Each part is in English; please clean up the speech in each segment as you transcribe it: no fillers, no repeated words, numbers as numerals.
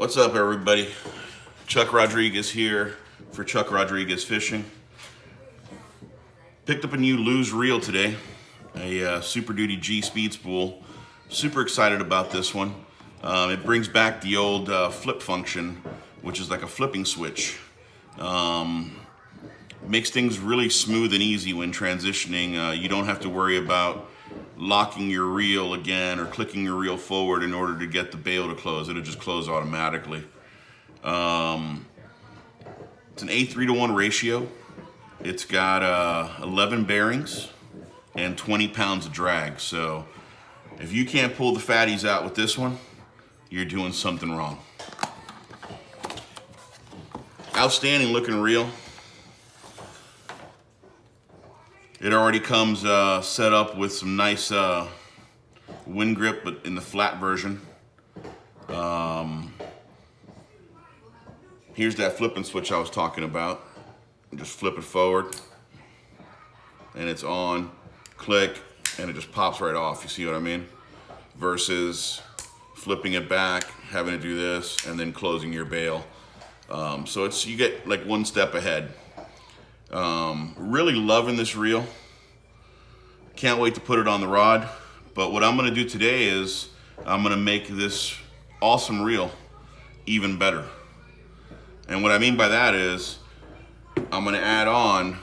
What's up, everybody? Chuck Rodriguez here for Chuck Rodriguez Fishing. Picked up a new Lose reel today, a Super Duty G speed spool. Super excited about this one. It brings back the old flip function, which is like a flipping switch. Makes things really smooth and easy when transitioning. You don't have to worry about locking your reel again or clicking your reel forward in order to get the bail to close. It'll just close automatically. It's an A3:1 ratio. It's got 11 bearings and 20 pounds of drag. So if you can't pull the fatties out with this one, you're doing something wrong. Outstanding looking reel. It already comes set up with some nice wind grip, but in the flat version. Here's that flipping switch I was talking about. Just flip it forward, and it's on, click, and it just pops right off. You see what I mean? Versus flipping it back, having to do this, and then closing your bail. So you get like one step ahead. Really loving this reel. Can't wait to put it on the rod. But what I'm gonna do today is I'm gonna make this awesome reel even better. And what I mean by that is I'm gonna add on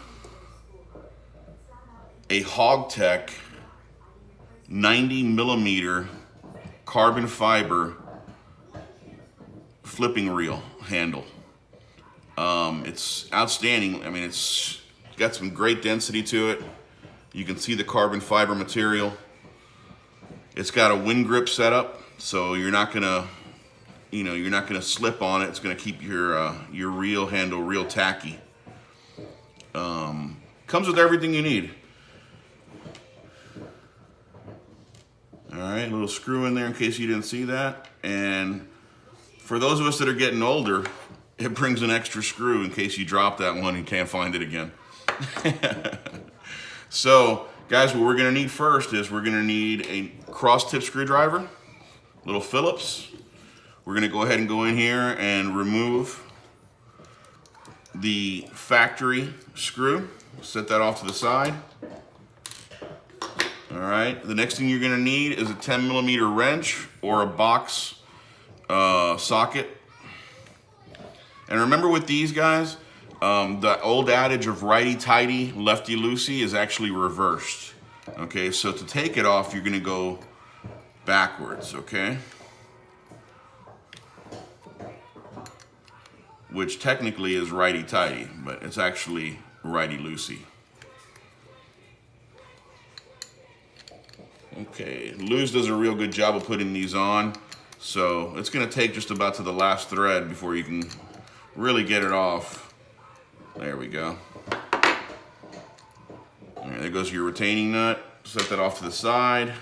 a Hawgtech 90mm carbon fiber flipping reel handle. It's outstanding. I mean, it's got some great density to it. You can see the carbon fiber material. It's got a wind grip setup, so you're not gonna slip on it. It's gonna keep your reel handle real tacky. Comes with everything you need. All right, a little screw in there in case you didn't see that. And for those of us that are getting older, it brings an extra screw in case you drop that one and can't find it again. So, guys, what we're gonna need first is we're gonna need a cross tip screwdriver, little Phillips. We're gonna go ahead and go in here and remove the factory screw. Set that off to the side. All right, the next thing you're gonna need is a 10mm wrench or a box socket. And remember with these guys, the old adage of righty-tighty, lefty-loosey is actually reversed. Okay, so to take it off, you're gonna go backwards, okay? Which technically is righty-tighty, but it's actually righty-loosey. Okay, Luz does a real good job of putting these on, so it's gonna take just about to the last thread before you can really get it off. There we go. All right, there goes your retaining nut. Set that off to the side.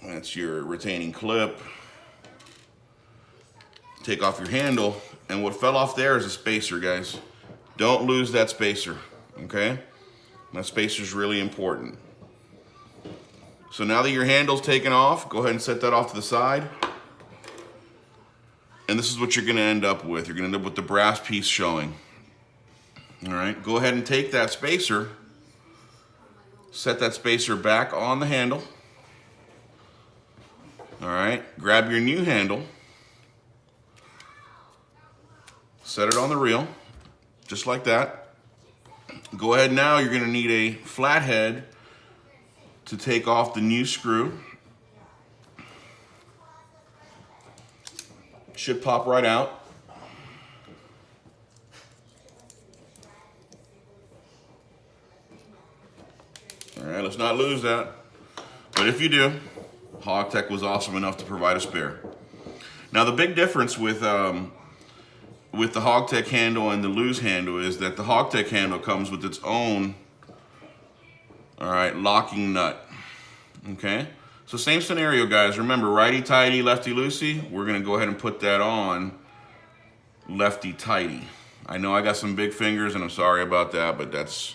That's your retaining clip. Take off your handle, and what fell off there is a spacer, guys. Don't lose that spacer, okay? That spacer is really important. So now that your handle's taken off, go ahead and set that off to the side. And this is what you're gonna end up with. You're gonna end up with the brass piece showing. All right, go ahead and take that spacer, set that spacer back on the handle. All right, grab your new handle, set it on the reel, just like that. Go ahead now, you're gonna need a flathead to take off the new screw. Should pop right out. All right, let's not lose that. But if you do, Hawgtech was awesome enough to provide a spare. Now the big difference with the Hawgtech handle and the Luz handle is that the Hawgtech handle comes with its own, all right, locking nut, okay? So same scenario, guys. Remember, righty-tighty, lefty-loosey. We're gonna go ahead and put that on lefty-tighty. I know I got some big fingers and I'm sorry about that, but that's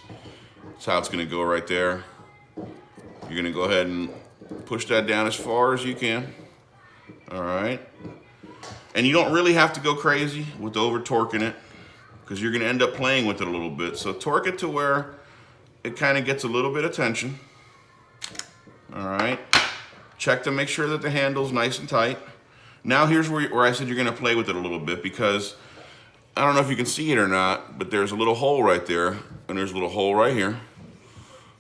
how it's gonna go right there. You're gonna go ahead and push that down as far as you can. All right. And you don't really have to go crazy with over torquing it, because you're going to end up playing with it a little bit. So torque it to where it kind of gets a little bit of tension. All right. Check to make sure that the handle's nice and tight. Now here's where I said you're going to play with it a little bit, because I don't know if you can see it or not, but there's a little hole right there, and there's a little hole right here.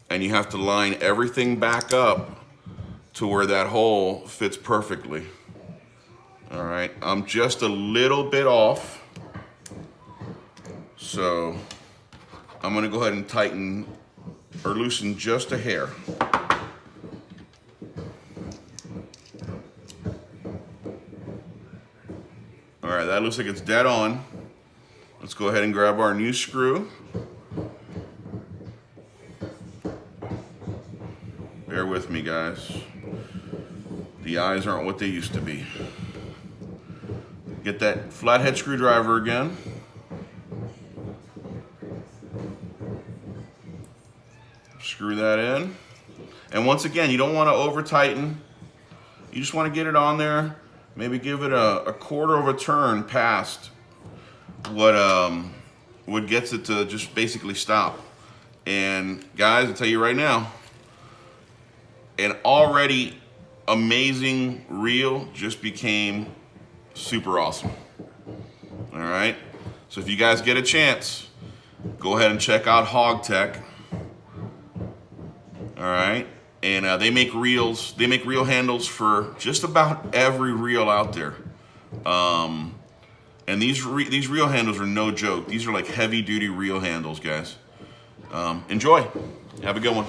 And you have to line everything back up to where that hole fits perfectly. All right, I'm just a little bit off. So I'm gonna go ahead and tighten or loosen just a hair. All right, that looks like it's dead on. Let's go ahead and grab our new screw. Bear with me, guys. The eyes aren't what they used to be. Get that flathead screwdriver again. Screw that in. And once again, you don't want to over tighten. You just want to get it on there. Maybe give it a quarter of a turn past what gets it to just basically stop. And guys, I'll tell you right now, an already amazing reel just became super awesome. All right, so if you guys get a chance, go ahead and check out Hawgtech. All right, and they make reels. They make reel handles for just about every reel out there. And these reel handles are no joke. These are like heavy duty reel handles, guys. Enjoy. Have a good one.